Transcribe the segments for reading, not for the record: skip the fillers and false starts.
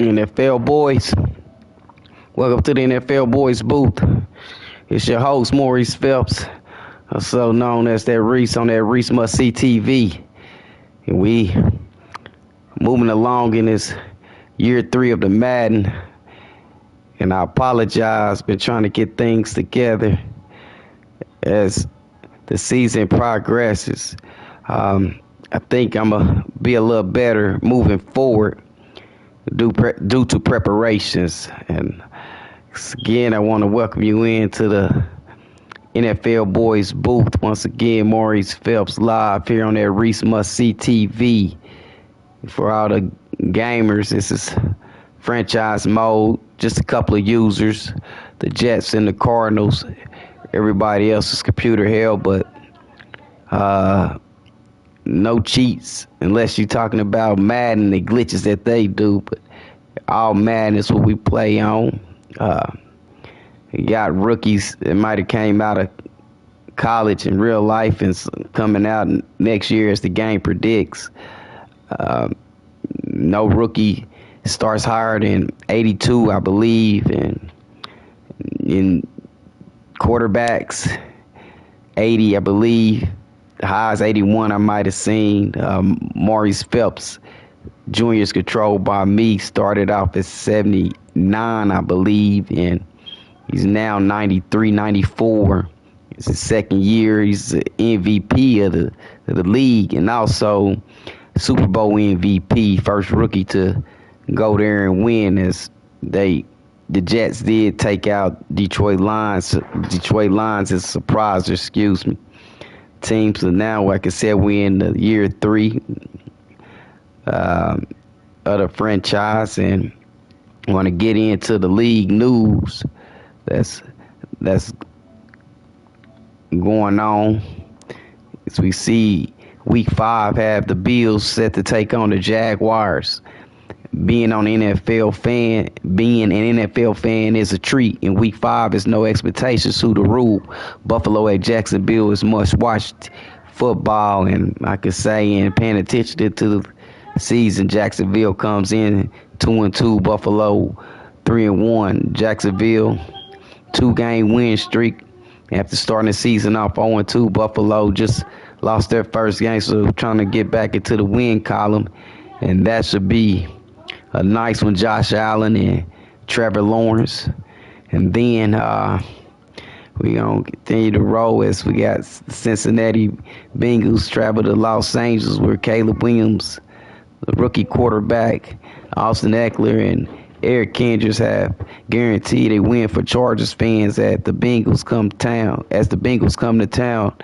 NFL boys. Welcome to the NFL Boys booth. It's your host, Maurice Phelps, also known as that Reece on that ReeceMustSeeTV. And we moving along in this year 3 of the Madden. And I apologize, been trying to get things together as the season progresses. I think I'm going to be a little better moving forward due to preparations. And again, I want to welcome you into the NFL Boys booth. Once again, Maurice Phelps live here on that ReeceMustSeeTV. For all the gamers, this is franchise mode. Just a couple of users, the Jets and the Cardinals. Everybody else is computer hell, but no cheats unless you're talking about Madden, the glitches that they do. But all Madden is what we play on. You got rookies that might have came out of college in real life and coming out next year as the game predicts. No rookie starts higher than 82, I believe, and in quarterbacks, 80, I believe. The highest 81 I might have seen. Maurice Phelps Jr. is controlled by me. Started off at 79, I believe, and he's now 93, 94. It's his second year. He's the MVP of the league and also Super Bowl MVP, first rookie to go there and win, as the Jets did take out Detroit Lions. Detroit Lions is a surprise, excuse me. Teams are now, like I said, we in the year 3 of the franchise, and want to get into the league news that's going on. As we see Week 5 have the Bills set to take on the Jaguars. Being an NFL fan is a treat. In Week 5 is no expectations to the rule. Buffalo at Jacksonville is must-watched football, and I could say, and paying attention to the season, Jacksonville comes in 2-2, Buffalo 3-1. Jacksonville 2-game win streak after starting the season off 0-2. Buffalo just lost their first game, so trying to get back into the win column, and that should be a nice one. Josh Allen and Trevor Lawrence. And then we're going to continue to roll as we got Cincinnati Bengals travel to Los Angeles, where Caleb Williams, the rookie quarterback, Austin Eckler, and Eric Kendricks have guaranteed a win for Chargers fans as the Bengals come to town.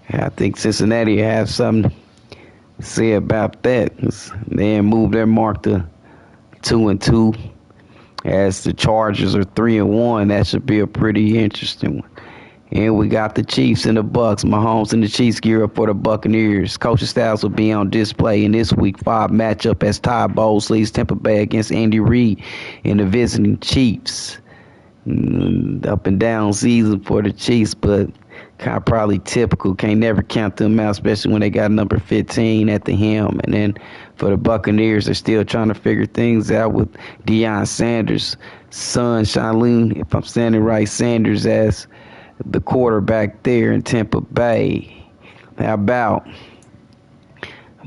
I think Cincinnati have something to say about that. They moved their mark to 2-2, as the Chargers are 3-1. That should be a pretty interesting one. And we got the Chiefs and the Bucks. Mahomes and the Chiefs gear up for the Buccaneers. Coaching styles will be on display in this Week 5 matchup as Todd Bowles leads Tampa Bay against Andy Reid and the visiting Chiefs. Up and down season for the Chiefs, but kind of probably typical. Can't never count them out, especially when they got number 15 at the helm. And then for the Buccaneers, they're still trying to figure things out with Deion Sanders' son, Shailene, if I'm saying it right, Sanders, as the quarterback there in Tampa Bay. How about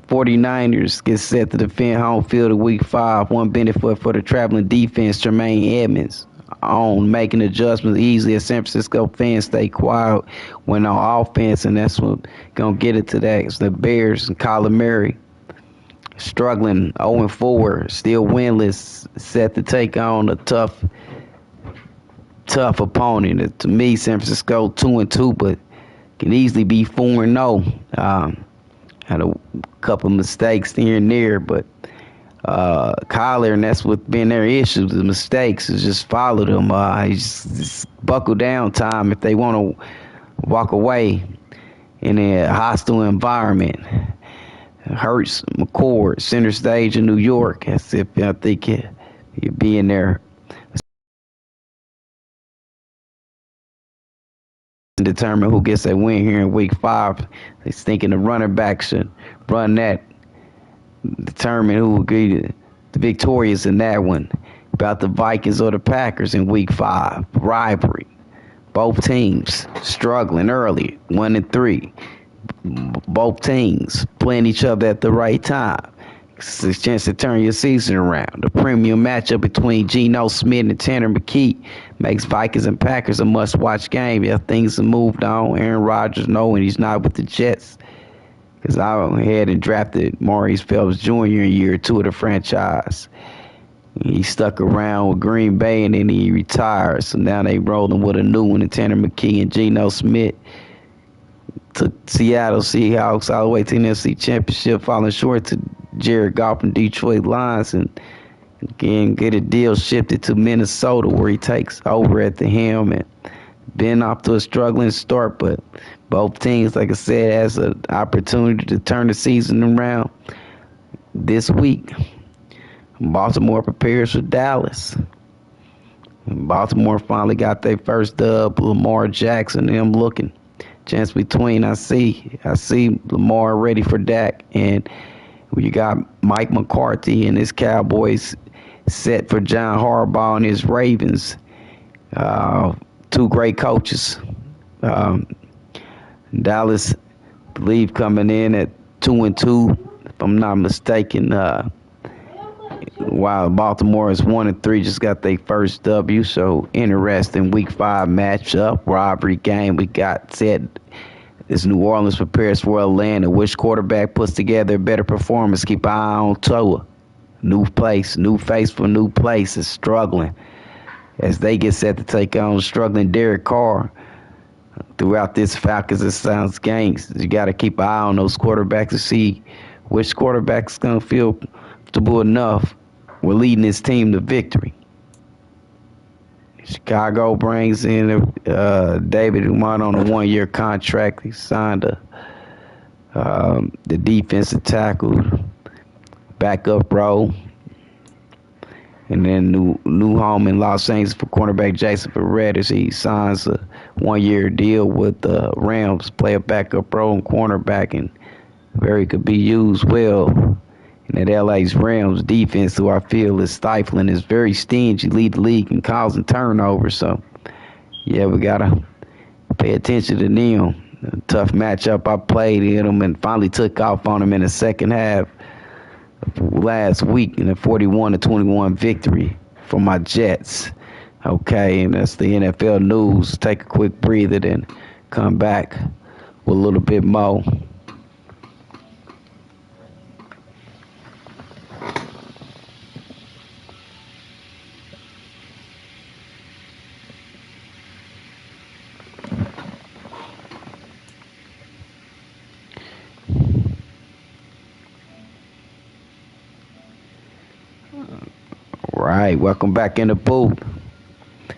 49ers get set to defend home field in Week 5. One benefit for the traveling defense, Tremaine Edmonds, on making adjustments easily as San Francisco fans stay quiet when on offense, and that's what gonna get it today. It's the Bears and Kyler Murray struggling 0-4, still winless, set to take on a tough opponent. To me, San Francisco 2-2, but can easily be 4-0. Had a couple mistakes here and there, but Kyler, and that's what been their issues, the mistakes, is just follow them. Just buckle down time if they want to walk away in a hostile environment. Hurts McCord, center stage in New York, as if I think you'd be in there. Determine who gets a win here in Week 5. He's thinking the running back should run that. Determine who will be victorious in that one. About the Vikings or the Packers in week 5. Rivalry. Both teams struggling early, 1-3. Both teams playing each other at the right time. It's a chance to turn your season around. The premium matchup between Geno Smith and Tanner McKee makes Vikings and Packers a must-watch game. Yeah, things have moved on. Aaron Rodgers knowing he's not with the Jets. Because I went ahead and drafted Maurice Phelps Jr. in year 2 of the franchise. He stuck around with Green Bay and then he retired. So now they rolling with a new one in Tanner McKee and Geno Smith. Took Seattle Seahawks all the way to the NFC Championship, falling short to Jared Goff from Detroit Lions, and again get a deal shifted to Minnesota where he takes over at the helm and been off to a struggling start, but both teams, like I said, has an opportunity to turn the season around this week. Baltimore prepares for Dallas. Baltimore finally got their first dub. Lamar Jackson, them looking. Chance between, I see Lamar ready for Dak, and you got Mike McCarthy and his Cowboys set for John Harbaugh and his Ravens. 2 great coaches. Dallas, I believe, coming in at 2-2, if I'm not mistaken. While Baltimore is 1-3, just got their first W. So interesting week 5 matchup, rivalry game. We got set as New Orleans prepares for Atlanta. Which quarterback puts together a better performance? Keep an eye on Tua. New place, new face for new place is struggling as they get set to take on struggling Derek Carr. Throughout this Falcons and Suns games, you got to keep an eye on those quarterbacks to see which quarterback's going to feel comfortable enough with leading his team to victory. Chicago brings in David Umar on a 1-year contract. He signed the defensive tackle, backup role. And then new home in Los Angeles for cornerback Jason Verrett. He signs a 1-year deal with the Rams, play a backup role and cornerback, and very could be used well. And that LA's Rams defense, who I feel is stifling, is very stingy, lead the league in causing turnovers. So, yeah, we got to pay attention to them. A tough matchup I played in them and finally took off on them in the second half last week in a 41-21 victory for my Jets. Okay, and that's the NFL news. Take a quick breather, then come back with a little bit more. Right, welcome back in the booth.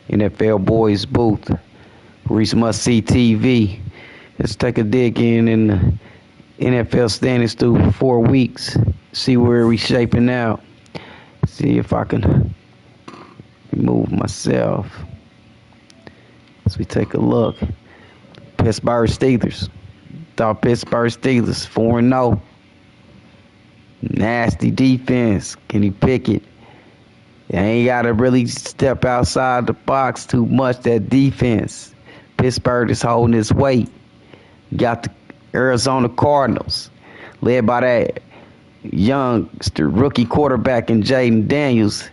NFLBOYZ booth. ReeceMustSeeTV. Let's take a dig in the NFL standings through 4 weeks. See where we shaping out. See if I can remove myself. As we take a look. Pittsburgh Steelers. Thought Pittsburgh Steelers 4-0. Nasty defense. Kenny Pickett. They ain't got to really step outside the box too much, that defense. Pittsburgh is holding its weight. You got the Arizona Cardinals, led by that youngster rookie quarterback in Jaden Daniels.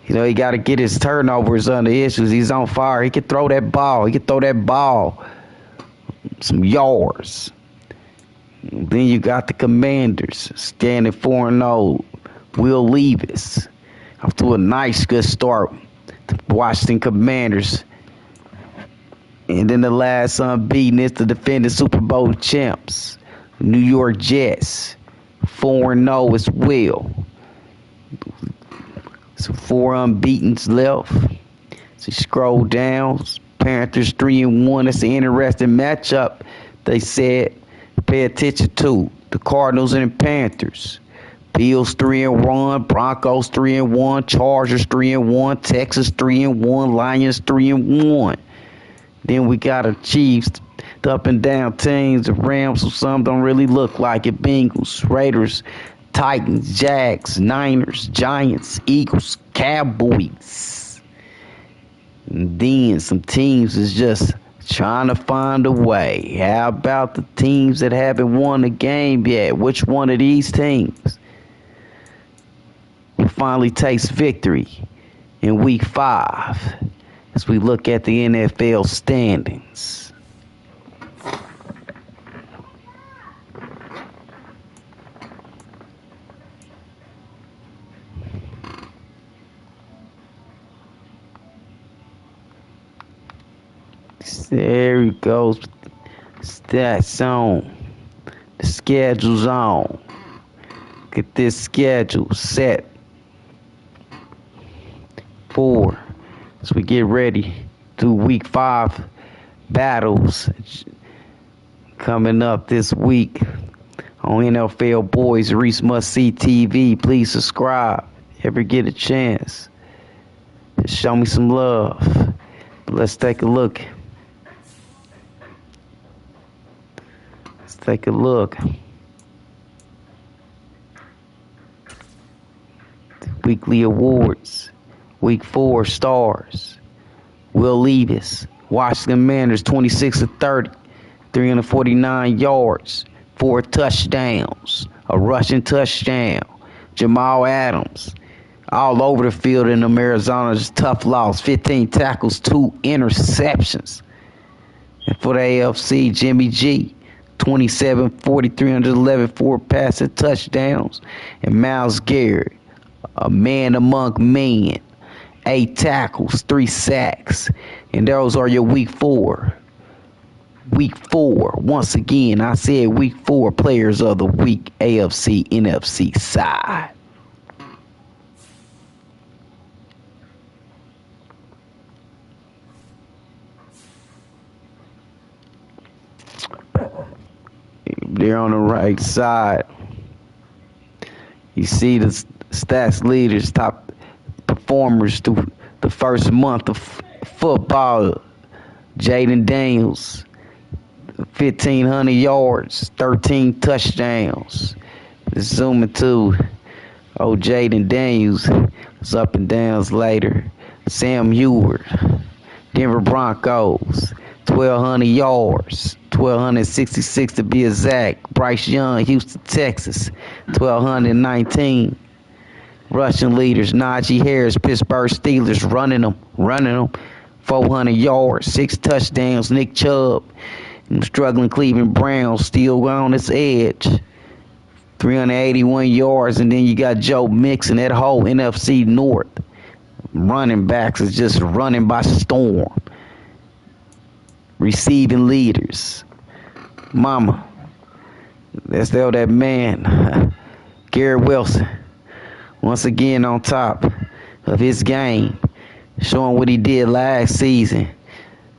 You know, he got to get his turnovers under issues. He's on fire. He can throw that ball. He can throw that ball some yards. Then you got the Commanders standing 4-0. Will Levis. Off to a nice, good start. The Washington Commanders. And then the last unbeaten is the defending Super Bowl champs, New York Jets. 4-0 as well. So 4 unbeatens left. So you scroll down. Panthers 3-1. That's an interesting matchup. They said pay attention to the Cardinals and the Panthers. Bills 3-1, Broncos 3-1, Chargers 3-1, Texas 3-1, Lions 3-1. Then we got the Chiefs, the up and down teams, the Rams, who some don't really look like it. Bengals, Raiders Titans, Jags, Niners, Giants, Eagles, Cowboys. And then some teams is just trying to find a way. How about the teams that haven't won a game yet? Which one of these teams will finally taste victory in week 5 as we look at the NFL standings? There he goes. Stats on. The schedule's on. Get this schedule set for as we get ready to week 5 battles coming up this week on NFLBOYZ ReeceMustSeeTV. Please subscribe. Ever get a chance, just show me some love. Let's take a look. Take a look. Weekly awards. Week 4 stars. Will Levis, Washington Commanders, 26 of 30, 349 yards, 4 touchdowns, a rushing touchdown. Jamal Adams, all over the field in them Arizona's tough loss, 15 tackles, 2 interceptions. And for the AFC, Jimmy G, 27, 40, 311, 4 passing touchdowns. And Myles Garrett, a man among men, 8 tackles, 3 sacks. And those are your week 4. Week 4. Once again, I said week 4 players of the week, AFC, NFC side. There on the right side, you see the stats leaders, top performers through the first month of football. Jaden Daniels, 1,500 yards, 13 touchdowns. Zooming to Jaden Daniels, was up and downs later. Sam Heward, Denver Broncos, 1,200 yards, 1,266 to be exact. Bryce Young, Houston, Texas, 1,219. Rushing leaders, Najee Harris, Pittsburgh Steelers, running them. 400 yards, 6 touchdowns. Nick Chubb, struggling Cleveland Browns, still on its edge. 381 yards, and then you got Joe Mixon, that whole NFC North. Running backs is just running by storm. Receiving leaders. Mama. That's that man. Garrett Wilson. Once again on top of his game. Showing what he did last season.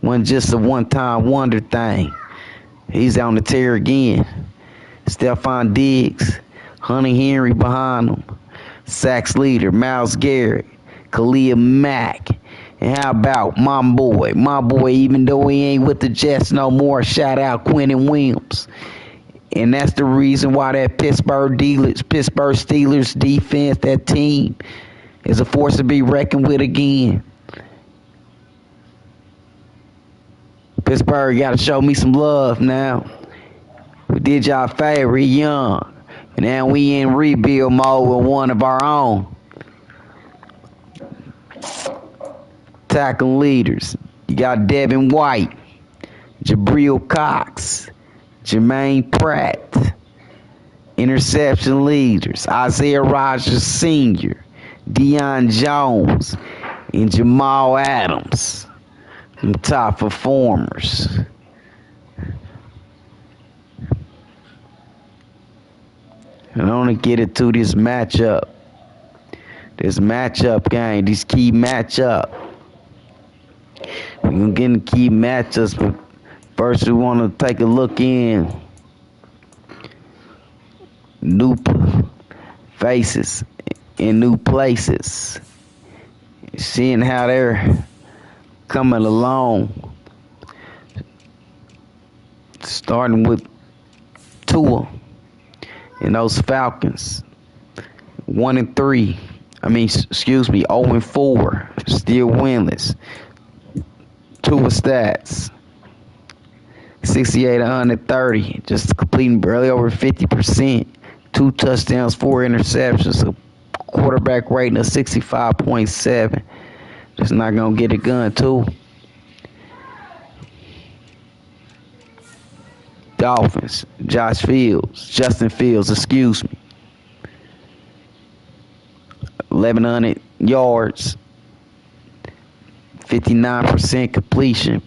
Wasn't just a one-time wonder thing. He's on the tear again. Stephon Diggs. Hunter Henry behind him. Sacks leader. Myles Garrett. Khalil Mack. And how about my boy, even though he ain't with the Jets no more, shout out Quentin Williams. And that's the reason why that Pittsburgh Steelers defense, that team, is a force to be reckoned with again. Pittsburgh got to show me some love now. We did y'all a favor, he young. And now we in rebuild mode with one of our own. Tackle leaders. You got Devin White, Jabril Cox, Jermaine Pratt. Interception leaders, Isaiah Rodgers Sr., Deion Jones, and Jamal Adams. Some top performers. And I want to get it to this matchup. This matchup game, these key matchup. We're going to get in key matchups, but first we want to take a look in new faces in new places. Seeing how they're coming along. Starting with Tua and those Falcons. 1-3. Excuse me, 0-4. Still winless. Two stats. 68 130. Just completing barely over 50%. 2 touchdowns, 4 interceptions. A quarterback rating of 65.7. Just not gonna get it done too. Dolphins. Justin Fields, excuse me. 1,100 yards. 59% completion.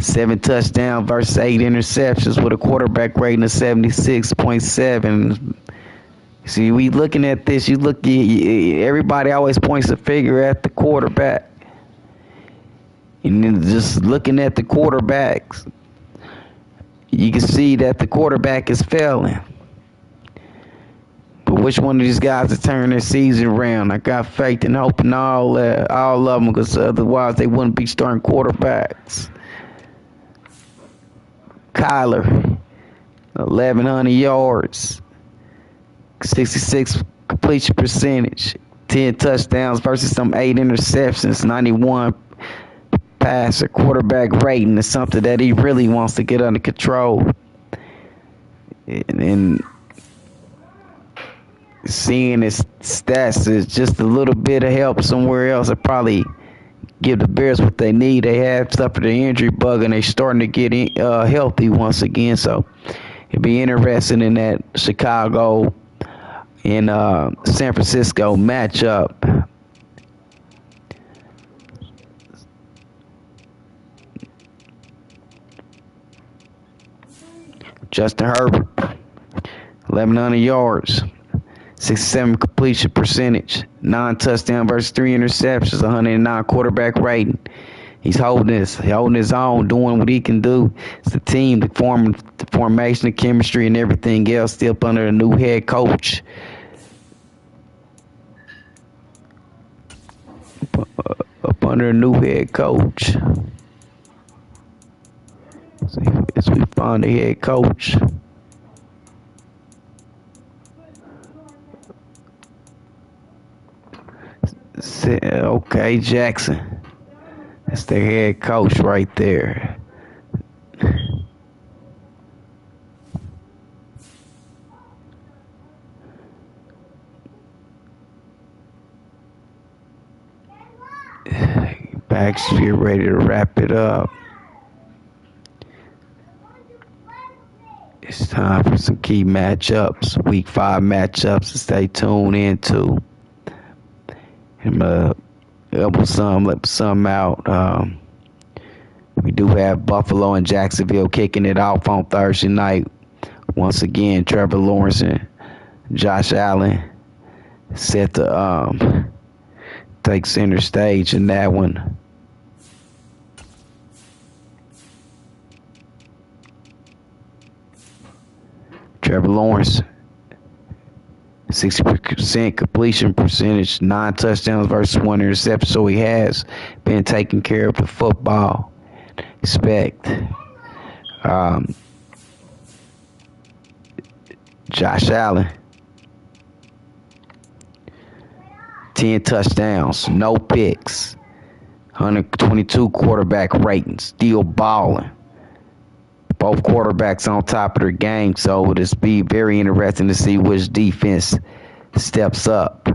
7 touchdowns versus 8 interceptions with a quarterback rating of 76.7. See, we looking at this. You look at everybody always points a finger at the quarterback, and then just looking at the quarterbacks, you can see that the quarterback is failing. But which one of these guys is turning their season around? I got faith and hope in all of them, because otherwise they wouldn't be starting quarterbacks. Kyler, 1,100 yards, 66 completion percentage, 10 touchdowns versus some 8 interceptions, 91 passer quarterback rating is something that he really wants to get under control. And seeing his stats is just a little bit of help somewhere else. It probably give the Bears what they need. They have suffered an injury bug, and they're starting to get healthy once again. So it'd be interesting in that Chicago and San Francisco matchup. Justin Herbert, 1,100 yards, 67 completion percentage, 9 touchdowns versus 3 interceptions, 109 quarterback rating. He's holding his own, doing what he can do. It's the team, the formation, the chemistry, and everything else still up under a new head coach. Up under a new head coach. See, as we find the head coach. Okay, Jackson. That's their head coach right there. Backstreet ready to wrap it up. It's time for some key matchups, Week 5 matchups to stay tuned into. And let some out. We do have Buffalo and Jacksonville kicking it off on Thursday night. Once again, Trevor Lawrence and Josh Allen set to take center stage in that one. Trevor Lawrence, 60% completion percentage, 9 touchdowns versus 1 interception. So he has been taking care of the football. Expect. Josh Allen, 10 touchdowns, no picks, 122 quarterback ratings, still balling. Both quarterbacks on top of their game, so it'll be very interesting to see which defense steps up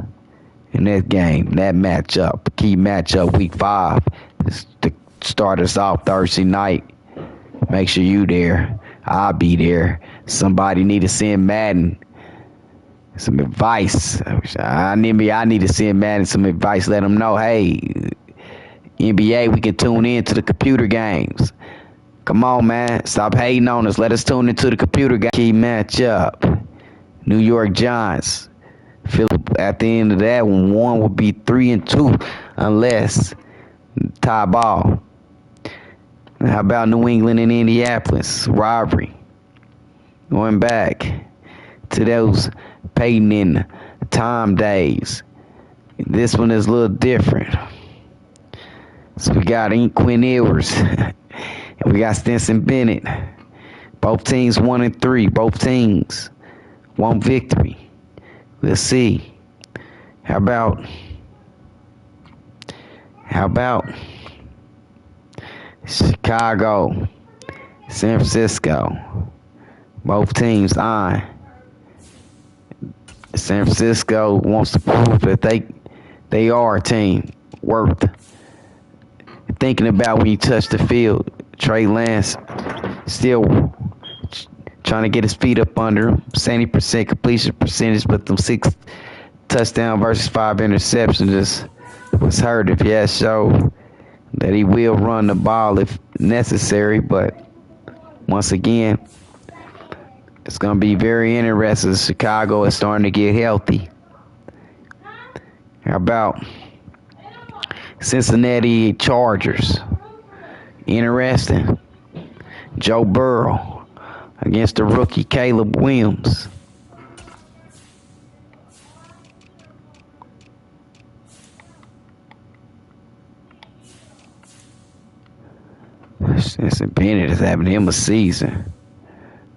in that game, that matchup. Key matchup, Week 5, is to start us off Thursday night. Make sure you there. I'll be there. Somebody need to send Madden some advice. I need to send Madden some advice. Let them know, hey, NBA, we can tune in to the computer games. Come on, man. Stop hating on us. Let us tune into the computer game. Key matchup. New York Giants. At the end of that one would be 3-2 unless tie ball. How about New England and Indianapolis? Rivalry. Going back to those Peyton and Tom days. This one is a little different. So we got Quinn Ewers. And we got Stetson Bennett. Both teams 1-3. Both teams 1 victory. Let's see. How about Chicago, San Francisco? Both teams eyeing. San Francisco wants to prove that they are a team worth thinking about when you touch the field. Trey Lance still trying to get his feet up under him. 70% completion percentage, but them 6 touchdown versus 5 interceptions just was hurt. If he has shown that he will run the ball if necessary, but once again, it's going to be very interesting. Chicago is starting to get healthy. How about Cincinnati Chargers? Interesting. Joe Burrow against the rookie Caleb Williams. Stetson Bennett is having him a season.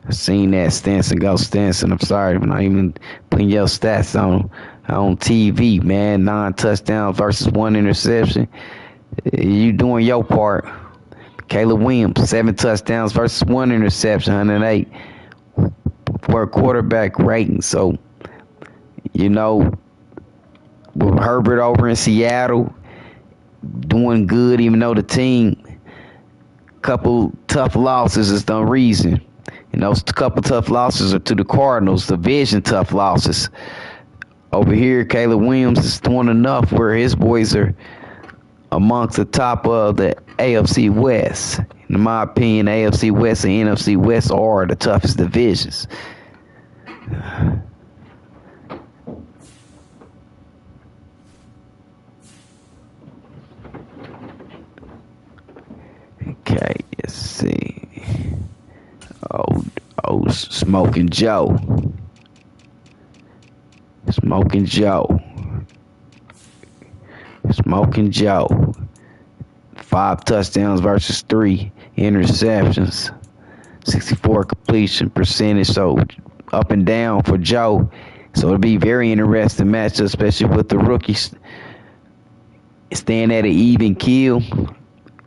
I seen that Stenson go Stenson. I'm sorry for not even putting your stats on TV, man. 9 touchdowns versus 1 interception. You doing your part. Caleb Williams, 7 touchdowns versus 1 interception, 108 for a quarterback rating. So, you know, with Herbert over in Seattle, doing good, even though the team, couple tough losses is the reason. And those couple tough losses are to the Cardinals, division tough losses. Over here, Caleb Williams is doing enough where his boys are amongst the top of the AFC West. In my opinion, AFC West and NFC West are the toughest divisions. Okay, let's see. Smoking Joe. Smoking Joe. 5 touchdowns versus 3 interceptions. 64 completion percentage. So up and down for Joe. So it'll be very interesting matchup, especially with the rookies staying at an even keel.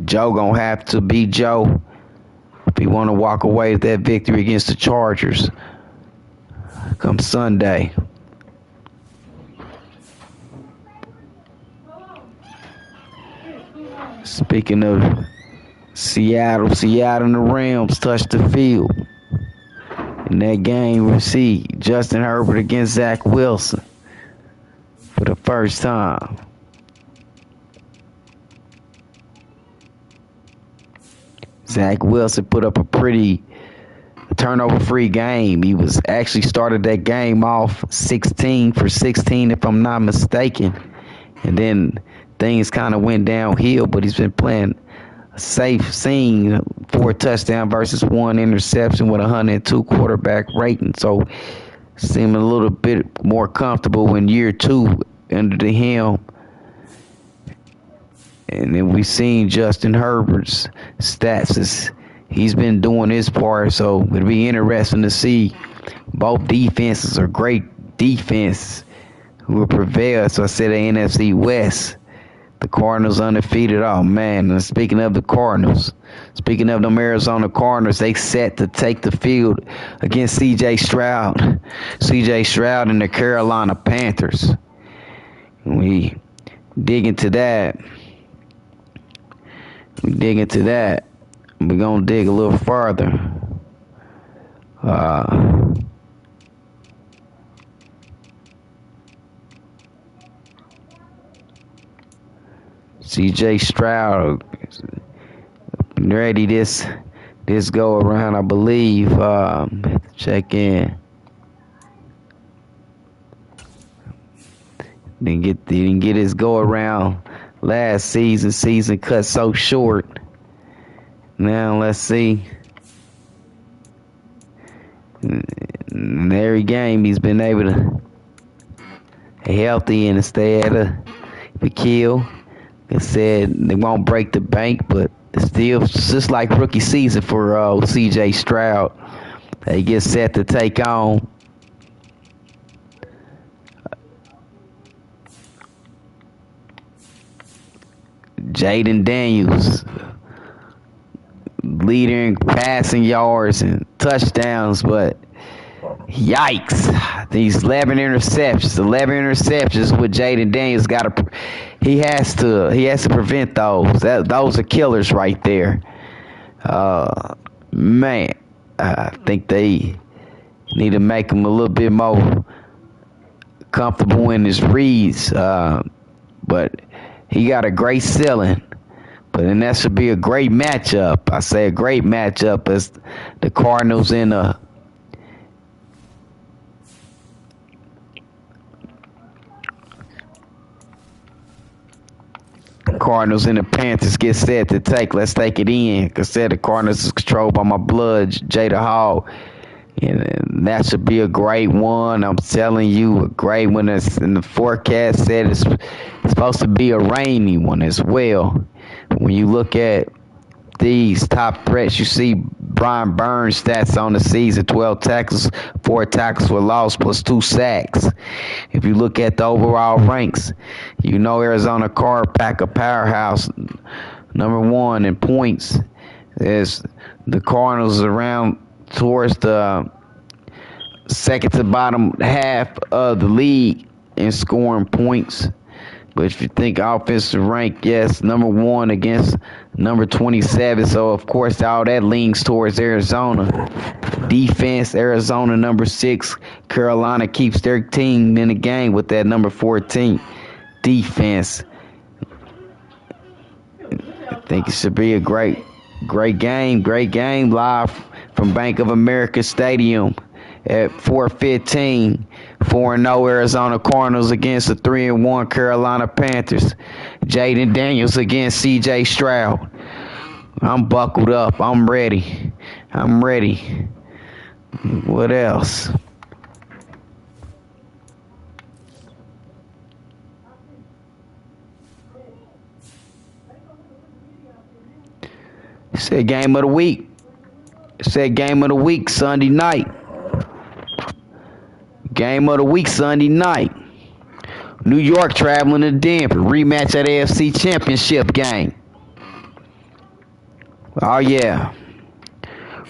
Joe gonna have to be Joe if he want to walk away with that victory against the Chargers come Sunday. Speaking of Seattle and the Rams touched the field. In that game, we see Justin Herbert against Zach Wilson for the first time. Zach Wilson put up a pretty turnover-free game. He was actually started that game off 16 for 16, if I'm not mistaken. And then things kind of went downhill, but he's been playing a safe scene, 4 touchdown versus 1 interception with 102 quarterback rating. So seeming a little bit more comfortable in year 2 under the helm. And then we've seen Justin Herbert's stats as he's been doing his part. So it'll be interesting to see. Both defenses are great defense who will prevail. So I said the NFC West. The Cardinals undefeated. Oh, man. And speaking of the Cardinals, speaking of them Arizona Cardinals, they set to take the field against C.J. Stroud. C.J. Stroud and the Carolina Panthers. We dig into that. We're going to dig a little farther. C.J. Stroud ready this go around, I believe. Check in. Didn't get his go around last season. Season cut so short. Now let's see. In every game he's been able to healthy and stay at the kill. They said they won't break the bank, but it's still just like rookie season for C.J. Stroud. They get set to take on Jaden Daniels, leader in passing yards and touchdowns, but yikes! These 11 interceptions with Jaden Daniels. He has to prevent those. Those are killers right there. Man, I think they need to make him a little bit more comfortable in his reads. But he got a great ceiling. And that should be a great matchup. I say a great matchup as the Cardinals and the Panthers get set to take. Let's take it in. Because the Cardinals is controlled by my blood, Jada Hall. And that should be a great one. I'm telling you, a great one. And the forecast said it's supposed to be a rainy one as well. When you look at these top threats, you see Brian Burns' stats on the season: 12 tackles, 4 tackles for loss, plus 2 sacks. If you look at the overall ranks, you know Arizona Card Pack, a powerhouse, number 1 in points. There's the Cardinals around towards the second to bottom half of the league in scoring points. But if you think offensive rank, yes, number 1 against number 27. So, of course, all that leans towards Arizona. Defense, Arizona, number 6. Carolina keeps their team in the game with that number 14 defense. I think it should be a great game live from Bank of America Stadium at 4:15. 4-0 Arizona Cardinals against the 3-1 Carolina Panthers. Jaden Daniels against C.J. Stroud. I'm buckled up. I'm ready. What else? It said game of the week. Sunday night. Game of the week Sunday night. New York traveling to Denver. Rematch at AFC Championship game. Oh, yeah.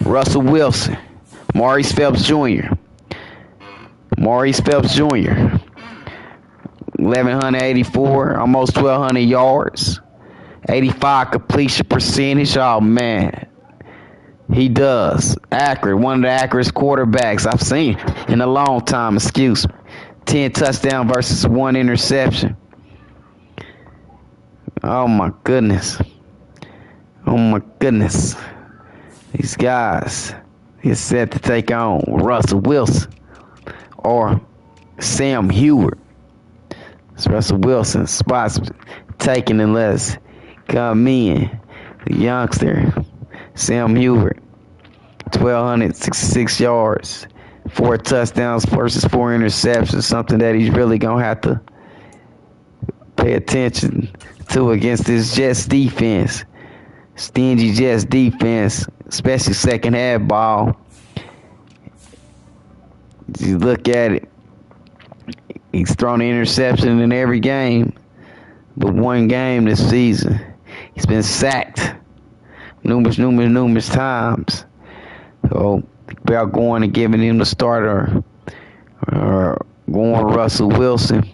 Russell Wilson. Maurice Phelps Jr. 1,184, almost 1,200 yards. 85 completion percentage. Oh, man. He does. Accurate. One of the accurate quarterbacks I've seen in a long time. 10 touchdown versus 1 interception. Oh, my goodness. These guys is set to take on Russell Wilson or Sam Heward. It's Russell Wilson's spots taken and let's come in. The youngster, Sam Heward. 1,266 yards, 4 touchdowns versus 4 interceptions, something that he's really going to have to pay attention to against this Jets defense. Stingy Jets defense, especially second half ball. You look at it, he's thrown an interception in every game, but one game this season. He's been sacked numerous times. So about going and giving him the starter or going Russell Wilson.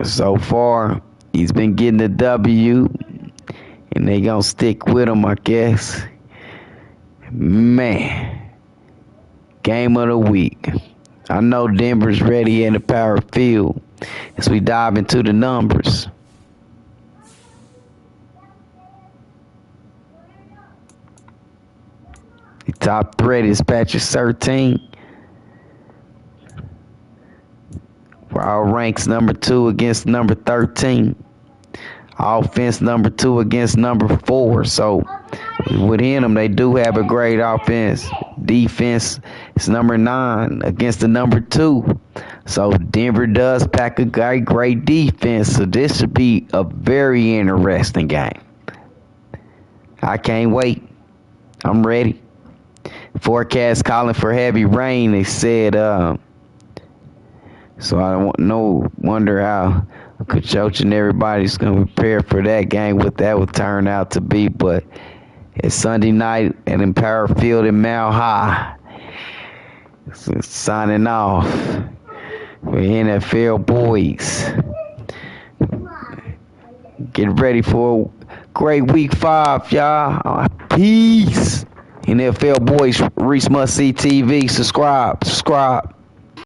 So far, he's been getting the W, and they gonna stick with him, I guess. Man, game of the week. I know Denver's ready in the power field as we dive into the numbers. The top threat is Patrick 13. Our ranks number 2 against number 13. Offense number 2 against number 4. So within them, they do have a great offense. Defense is number 9 against the number 2. So Denver does pack a great defense. So this should be a very interesting game. I can't wait. I'm ready. Forecast calling for heavy rain. They said, so I don't wonder how Coach and everybody's gonna prepare for that game, what that would turn out to be. But it's Sunday night at Empower Field in Mile High. Signing off for NFL boys. Get ready for a great week 5, y'all. Peace. NFL boys, ReeceMustSeeTV. Subscribe.